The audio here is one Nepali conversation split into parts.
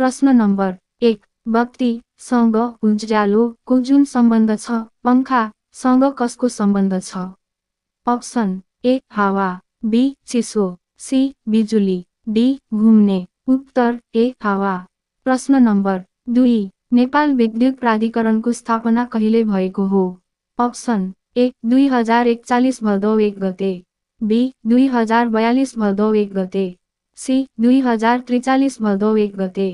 प्रश्न नम्बर 1 बत्तीसँग उज्यालोको जुन सम्बन्ध छ पंखासँग कसको सम्बन्ध छ? अप्सन ए हावा, बी चिसो, सी बिजुली, डी घुम्ने। उत्तर ए हावा। प्रश्न नम्बर 2 नेपाल विद्युत प्राधिकरणको स्थापना कहिले भएको हो? अप्सन ए 2041 भदौ 1 गते, बी 2042 भदौ 1 गते, सी 2043 भदौ 1 गते,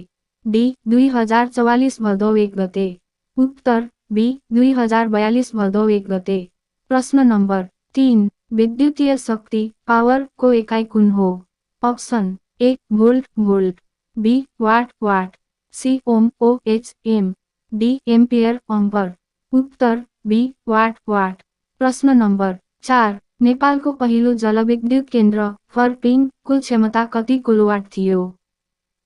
डी 2044 भदौ 1 गते। उत्तर बी 2042 भदौ 1 गते। प्रश्न नम्बर 3 विद्युतीय शक्ति पावर को एकाइ कुन हो? Option A volt volt, B watt watt, C ohm O H M, D ampere ampere. उत्तर बी वाट वाट। प्रश्न नम्बर 4 नेपालको पहिलो जलविद्युत केन्द्र फर्पिङ कुल क्षमता कति किलोवाट थियो?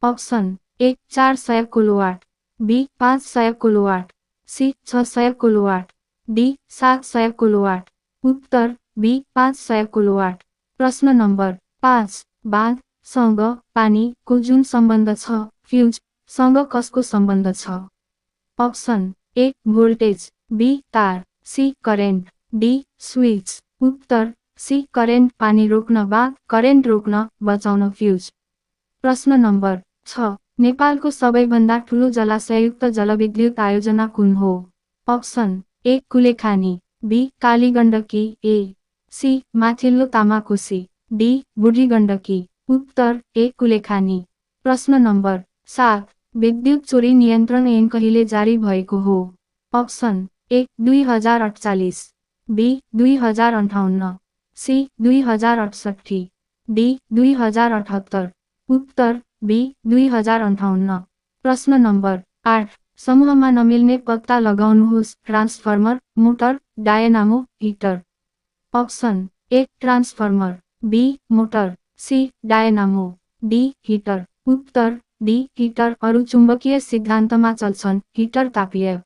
Option A 400 kilowatt, B 500 kilowatt, C 600 kilowatt, D 700 kilowatt. उत्तर बी 500 किलोवाट। प्रश्न नम्बर 5 बाँधसँग पानीको जुन सम्बन्ध छ फ्युजसँग कसको सम्बन्ध छ? अप्सन ए भोल्टेज, बी तार, सी करेन्ट, डी स्विच। उत्तर सी करेन्ट पानी रोक्न वा करेन्ट रोक्न बचाउन फ्युज। प्रश्न नम्बर 6 नेपालको सबैभन्दा ठुलो जलाशययुक्त जलविद्युत आयोजना कुन हो? Option A Kulekhani, B Kaligandaki, A C माथिल्लो तामाकोसी, डी बुढीगण्डकी। उत्तर ए कुलेखानी। प्रश्न नम्बर 7 विद्युत चोरी नियन्त्रण ऐन कहिले जारी भएको हो? Option A 2048, B 2058, C 2068, D 2078। उत्तर बी 2058। प्रश्न नम्बर 8 समूहमा नमिल्ने पत्ता लगाउनुहोस् transformer, motor, dynamo, heater. Option A transformer, B motor, C dynamo, D heater. उत्तर डी हिटर अरु चुम्बकीय सिद्धान्तमा चल्छन्, हिटर तापीय।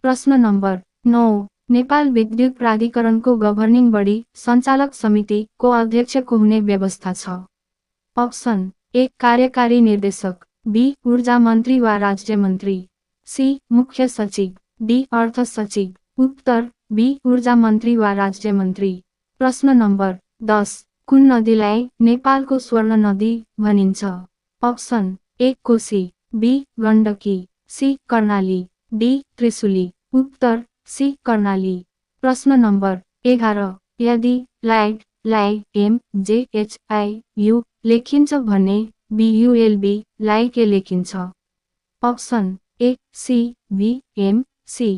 प्रश्न नम्बर 9 नेपाल विद्युत प्राधिकरणको गभर्निङ बडी सञ्चालक समिति को अध्यक्ष को हुने व्यवस्था छ? अप्सन ए कार्यकारी निर्देशक, बी ऊर्जा मन्त्री वा राज्य मन्त्री, सी मुख्य सचिव, डी अर्थ सचिव। उत्तर बी ऊर्जा मन्त्री वा राज्य मन्त्री। प्रश्न नम्बर 10 कुन नदीलाई नेपालको स्वर्ण नदी भनिन्छ? Option A Koshi, B Gandaki, C Karnali, D Trishuli. उत्तर सी कर्णाली। प्रश्न नम्बर 11 यदि लाइट लाई MJHIU लेखिन्छ भने BULB लाई के लेखिन्छ? Option A C VM, C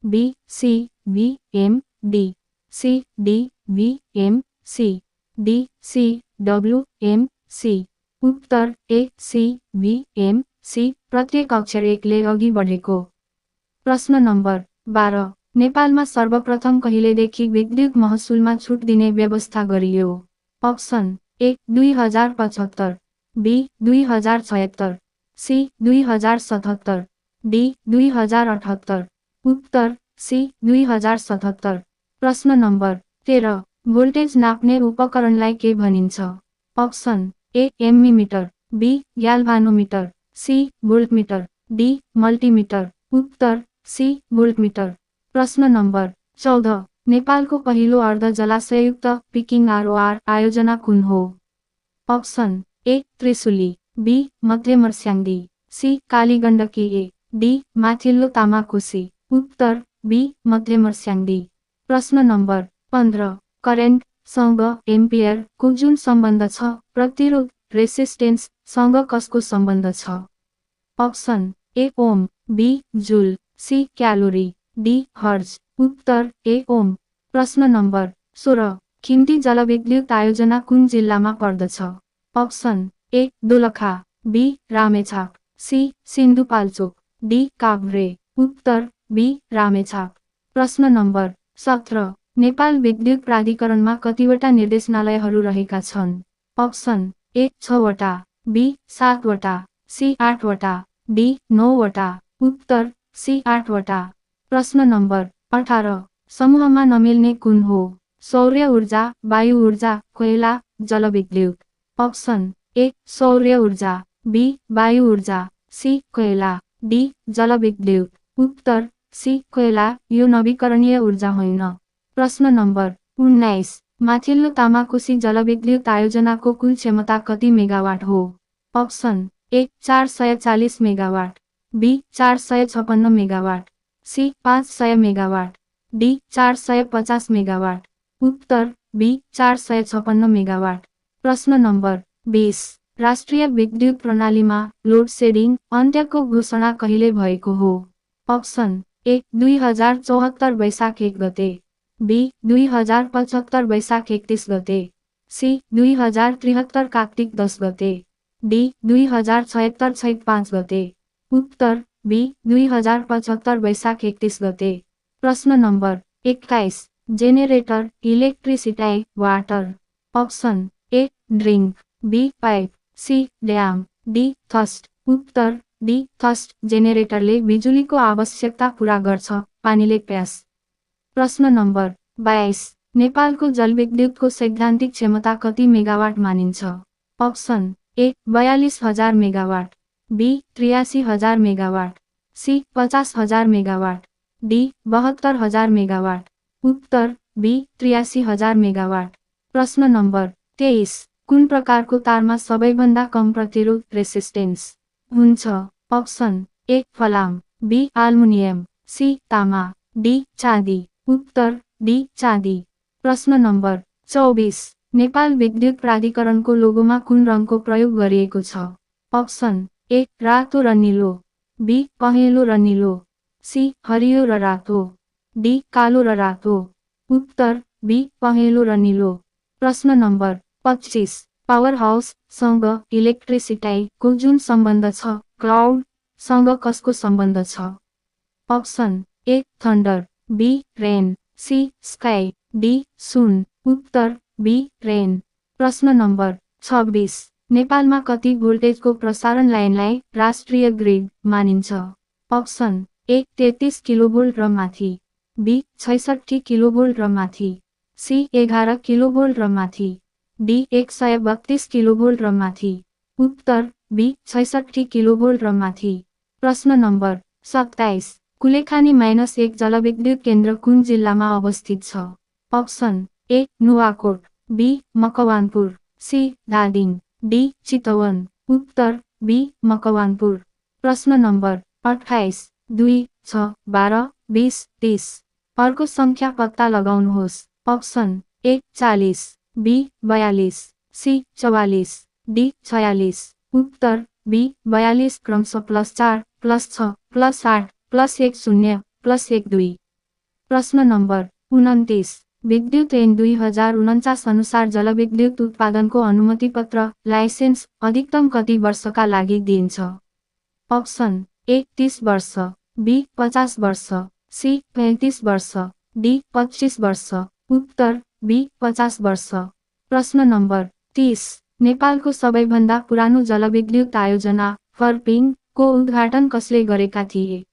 B C VM, D C D VM, C D C WM, C. उत्तर ए सी VM, सी प्रत्येक अक्षर एकले अघि बढेको। प्रश्न नम्बर 12 नेपालमा सर्वप्रथम कहिलेदेखि विद्युत महसुलमा छुट दिने व्यवस्था गरियो? Option A 2075, B 2076, C 2077, D 2078। उत्तर सी 2077। प्रश्न नम्बर 13 भोल्टेज नाप्ने उपकरणलाई के भनिन्छ? Option A ammeter, B galvanometer, C voltmeter, D multimeter. उत्तर सी भोल्टमिटर। प्रश्न नम्बर 14 नेपालको पहिलो अर्ध जलाशययुक्त पिकिङ ROR आयोजना कुन हो? Option A Trishuli, B Madhyamarsyangdi, C Kaligandaki, A D माथिल्लो तामाकोसी। उत्तर बी मध्यमर्स्याङ्दी। प्रश्न नम्बर 15 करेन्टसँग एम्पियर को जुन सम्बन्ध छ प्रतिरोध रेसिस्टेन्स सँग कसको सम्बन्ध छ? Option A ohm, B joule, C calorie, D hertz. उत्तर ए ओम। प्रश्न नम्बर 16 खिम्ती जलविद्युत आयोजना कुन जिल्लामा पर्दछ? Option A Dolakha, B Ramechhap, C Sindhupalchok, D Kavre. उत्तर बी रामेछाप। प्रश्न नम्बर 17 नेपाल विद्युत प्राधिकरणमा कतिवटा निर्देशनालयहरू रहेका छन्? अप्सन ए 6 वटा, बी 7 वटा, सी 8 वटा, डी 9 वटा। उत्तर सी 8 वटा। प्रश्न नम्बर 18 समूहमा नमिल्ने कुन हो? सौर्य ऊर्जा, वायु ऊर्जा, कोइला, जलविद्युत। अप्सन ए सौर्य ऊर्जा, बी वायु ऊर्जा, सी कोइला, डी जलविद्युत। उत्तर सी कोइला यो नवीकरणीय ऊर्जा होइन। प्रश्न नम्बर 19 माथिल्लो तामाकोसी जलविद्युत आयोजनाको कुल क्षमता कति मेगावाट हो? Option A 440 megawatt, B 456 megawatt, C 500 megawatt, D 450 megawatt. उत्तर बी 456 मेगावाट। प्रश्न नम्बर 20 राष्ट्रिय विद्युत प्रणालीमा लोड सेडिङ अन्त्यको घोषणा कहिले भएको हो? अप्सन ए 2074 वैशाख 1 गते, बी 2075 वैशाख 31 गते, सी 2073 कार्तिक 10 गते, डी 2076 चैत 5 गते। उत्तर बी 2075 वैशाख 31 गते। प्रश्न number 21 generator electricity water. Option A drink, B pipe, C dam, D thirst. उत्तर डी थर्स्ट जेनेरेटरले बिजुलीको आवश्यकता पूरा गर्छ, पानीले प्यास। प्रश्न नम्बर 22 नेपालको जलविद्युतको सैद्धान्तिक क्षमता कति मेगावाट मानिन्छ? Option A 42,000 megawatt, B 83,000 megawatt, C 50,000 megawatt, D 72,000 megawatt. उत्तर बी 83,000 मेगावाट। प्रश्न नम्बर 23 कुन प्रकारको तारमा सबैभन्दा कम प्रतिरोध रेसिस्टेन्स हुन्छ? अप्सन ए फलाम, बी एल्युमिनियम, सी तामा, डी चाँदी। उत्तर डी चाँदी। प्रश्न नम्बर 24 नेपाल विद्युत प्राधिकरणको लोगोमा कुन रङको प्रयोग गरिएको छ? अप्सन ए रातो र नीलो, बी पहेँलो र नीलो, सी हरियो र रातो, डी कालो र रातो। उत्तर बी पहेँलो र नीलो। प्रश्न नम्बर 25 पावर हाउस सँग इलेक्ट्रिसिटी को जुन सम्बन्ध छ क्लाउड सँग कसको सम्बन्ध छ? Option A thunder, B rain, C sky, D sun. उत्तर बी रेन। प्रश्न नम्बर 26 नेपालमा कति भोल्टेजको प्रसारण लाइनलाई राष्ट्रिय ग्रिड मानिन्छ? अप्सन ए 33 किलोभोल्ट र माथि, बी 66 किलोभोल्ट र माथि, सी 11 किलोभोल्ट र माथि, डी 132 किलोभोल्ट र माथि। उत्तर बी 66 किलोभोल्ट र माथि। प्रश्न नम्बर 27 कुलेखानी -1 जलविद्युत केन्द्र कुन जिल्लामा अवस्थित छ? Option A Nuwakot, B Makwanpur, C Dhading, D Chitwan. उत्तर बी मकवानपुर। प्रश्न नम्बर 28 2 6 12 20 30 अर्को संख्या पत्ता लगाउनुहोस्। Option A 40, B 42, C 44, D 46। उत्तर बी 42 क्रमशः +4 +6 +8 +1 0 +1 2। प्रश्न नम्बर 29 विद्युत ऐन 2049 अनुसार जलविद्युत उत्पादनको अनुमति पत्र लाइसेन्स अधिकतम कति वर्षका लागि दिइन्छ? अप्सन ए 30 वर्ष, बी 50 वर्ष, सी 35 वर्ष, डी 25 वर्ष। उत्तर बी 50 वर्ष। प्रश्न नम्बर 30 नेपालको सबैभन्दा पुरानो जलविद्युत आयोजना फर्पिङ को उद्घाटन कसले गरेका थिए?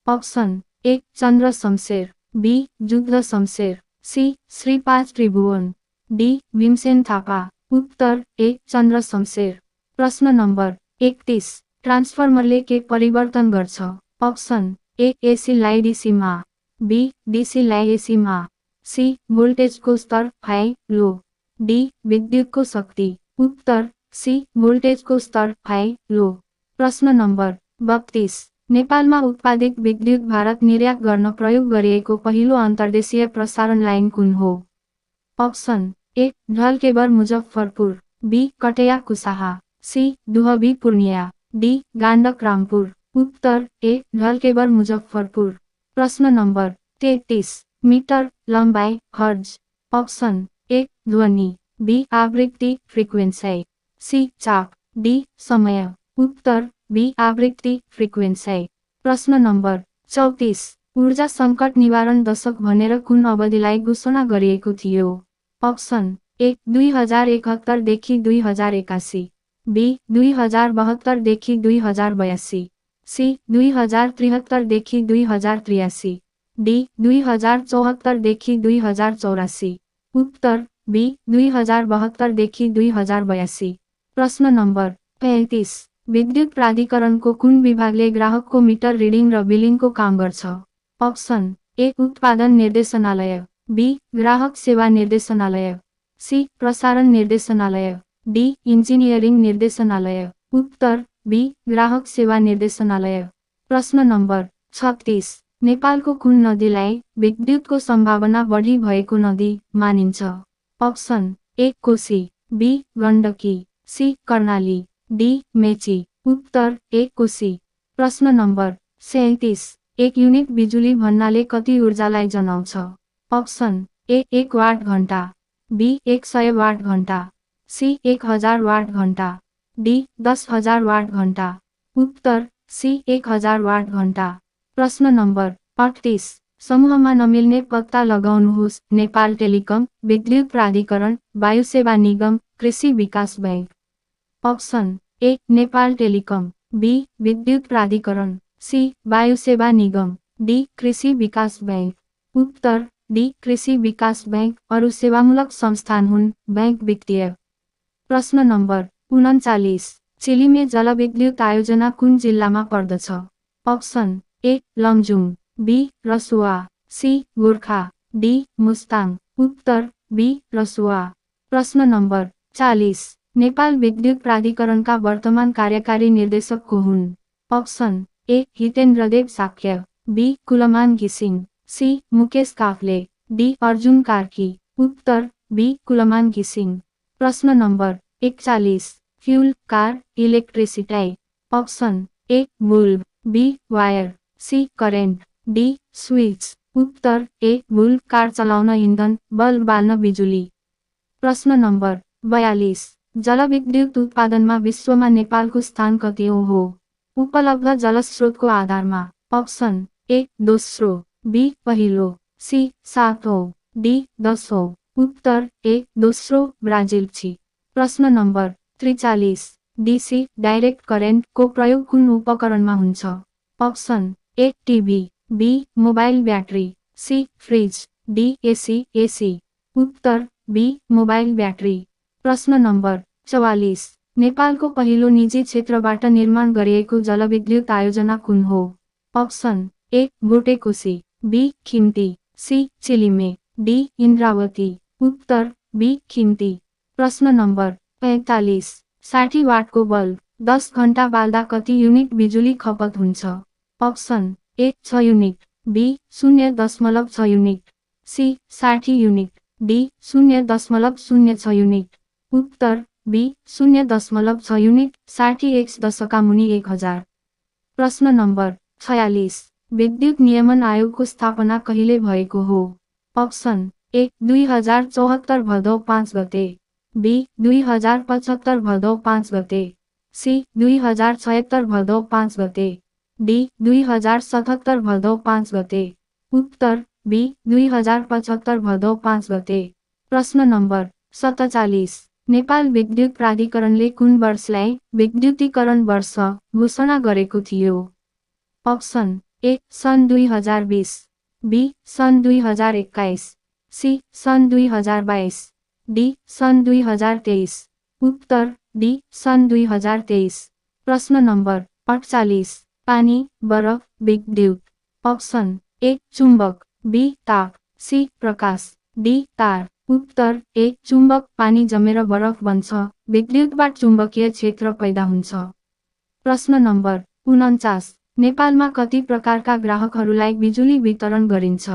Option A Chandra Shamsher, B Juddha Shamsher, C Shri 5 Tribhuvan, D Bhimsen Thapa. उत्तर ए चन्द्र शमशेर। प्रश्न नम्बर 31 ट्रान्सफर्मरले के परिवर्तन गर्छ? अप्सन ए एसी लाई डीसीमा, बी डीसी लाई एसीमा, सी भोल्टेजको स्तर हाई लो, डी विद्युतको शक्ति। उत्तर सी भोल्टेजको स्तर हाई लो। प्रश्न नम्बर 32 नेपालमा उत्पादित विद्युत भारत निर्यात गर्न प्रयोग गरिएको पहिलो अन्तर्देशीय प्रसारण लाइन कुन हो? Option A Dhalkebar Muzaffarpur, B Kataiya Kusaha, C Duhabi Purnia, D Gandak Rampur. उत्तर ए ढलकेबर मुजफ्फरपुर। प्रश्न नम्बर 33 मिटर लम्बाई हर्ज। अप्सन ए ध्वनि, बी आवृत्ति फ्रिक्वेन्सी, सी चाप, डी समय। उत्तर बी आवृत्ति फ्रिक्वेन्सी। प्रश्न नम्बर 34 ऊर्जा सङ्कट निवारण दशक भनेर कुन अवधिलाई घोषणा गरिएको थियो? अप्सन ए 2071 देखि 2081, बी 2072 देखि 2082, सी 2073 देखि 2083, डी 2074 देखि 2084। उत्तर बी 2072 देखि 2082। प्रश्न नम्बर 35 विद्युत प्राधिकरणको कुन विभागले ग्राहकको मिटर रिडिङ र बिलिङको काम गर्छ? अप्सन ए उत्पादन निर्देशनालय, बी ग्राहक सेवा निर्देशनालय, सी प्रसारण निर्देशनालय, डी इन्जिनियरिङ निर्देशनालय। उत्तर बी ग्राहक सेवा निर्देशनालय। प्रश्न नम्बर 36, नेपालको कुन नदीलाई विद्युतको सम्भावना बढी भएको नदी मानिन्छ? Option A Koshi, B Gandaki, C Karnali, D Mechi. उत्तर ए कोशी। प्रश्न नम्बर 37, 1 युनिट बिजुली भन्नाले कति ऊर्जालाई जनाउँछ? अप्सन ए 1 वाट घण्टा, बी 100 वाट घण्टा, सी 1000 वाट घण्टा, डी 10,000 वाट घण्टा। उत्तर सी 1000 वाट घण्टा। प्रश्न नम्बर 38, समूहमा नमिल्ने पत्ता लगाउनुहोस्। नेपाल टेलिकम, विद्युत प्राधिकरण, वायुसेवा निगम, Krishi Bikas Bank. Option A Nepal Telecom, B विद्युत प्राधिकरण, सी वायुसेवा निगम, डी कृषि विकास बैंक। उत्तर डी कृषि विकास बैंक अरु सेवामूलक संस्थान हुन्, बैंक वित्तीय। प्रश्न नम्बर 39, चिलिमे जलविद्युत आयोजना कुन जिल्लामा पर्दछ? Option A Lamjung, B Rasuwa, C Gorkha, D Mustang. उत्तर बी रसुवा। प्रश्न नम्बर 40, नेपाल विद्युत प्राधिकरणका वर्तमान कार्यकारी निर्देशक को हुन्? Option A Hitendradev Shakya, B Kulman घिसिङ, सी मुकेश काफ्ले, डी अर्जुन कार्की। उत्तर बी कुलमान घिसिङ। प्रश्न number 41, fuel, car, electricity. Option A bulb, B wire, C current, D switch. उत्तर ए बुल्ब, कार चलाउन इन्धन, बल्ब बाल्न बिजुली। प्रश्न नम्बर 42, जलविद्युत उत्पादनमा विश्वमा नेपालको स्थान कति हो? उपलब्ध जलस्रोतको आधारमा। अप्सन ए दोस्रो, बी पहिलो, सी सातौं, डी 10औं। उत्तर ए दोस्रो ब्राजिल छी। प्रश्न नम्बर 43, डीसी डाइरेक्ट करेन्ट को प्रयोग कुन उपकरणमा हुन्छ? Option A TV, B mobile battery, C fridge, D AC. उत्तर बी मोबाइल ब्याट्री। प्रश्न नम्बर 44, नेपालको पहिलो निजी क्षेत्रबाट निर्माण गरिएको जलविद्युत आयोजना कुन हो? Option A Bhotekoshi, B Khimti, C Chilime, D Indrawati. उत्तर बी खिम्ती। प्रश्न नम्बर 45, 60 वाटको बल्ब 10 घण्टा बाल्दा कति युनिट बिजुली खपत हुन्छ? Option A 6 unit, B 0.6 unit, C 60 unit, D 0.06 unit. उत्तर बी 0.6 युनिट। 60 एक्स दशका मुनि 1000। प्रश्न नम्बर 46, विद्युत नियमन आयोगको स्थापना कहिले भएको हो? अप्सन ए 2074 भदौ 5 गते, बी 2075 भदौ 5 गते, सी 2076 भदौ 5 गते, डी 2077 भदौ 5 गते। उत्तर बी 2075 भदौ 5 गते। प्रश्न नम्बर 47, नेपाल विद्युत प्राधिकरणले कुन वर्षलाई विद्युतीकरण वर्ष घोषणा गरेको थियो? अप्सन ए सन् 2020, बी सन् 2021, सी सन् 2022, डी सन् 2023। उत्तर डी सन् 2023। प्रश्न नम्बर 48, पानी, बरफ, विद्युत। अप्सन ए चुम्बक, बी ताप, सी प्रकाश, डी तार। उत्तर ए चुम्बक, पानी जमेर बरफ बन्छ, विद्युतबाट चुम्बकीय क्षेत्र पैदा हुन्छ। प्रश्न नम्बर 49, नेपालमा कति प्रकारका ग्राहकहरूलाई बिजुली वितरण गरिन्छ?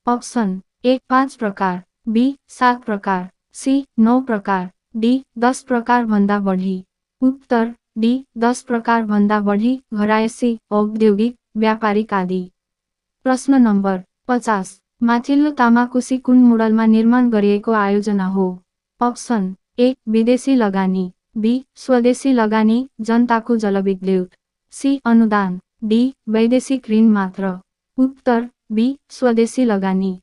अप्सन ए 5 प्रकार, बी 7 प्रकार, सी 9 प्रकार, डी 10 प्रकार भन्दा बढी। उत्तर डी 10 प्रकार भन्दा बढी, घरायसी, औद्योगिक, व्यापारिक आदि। प्रश्न नम्बर 50, माथिल्लो तामाकोशी कुन मोडलमा निर्माण गरिएको आयोजना हो? अप्सन ए विदेशी लगानी, बी स्वदेशी लगानी, जनताको जलविद्युत, सी अनुदान, डी वैदेशिक ऋण मात्र। उत्तर बी स्वदेशी लगानी।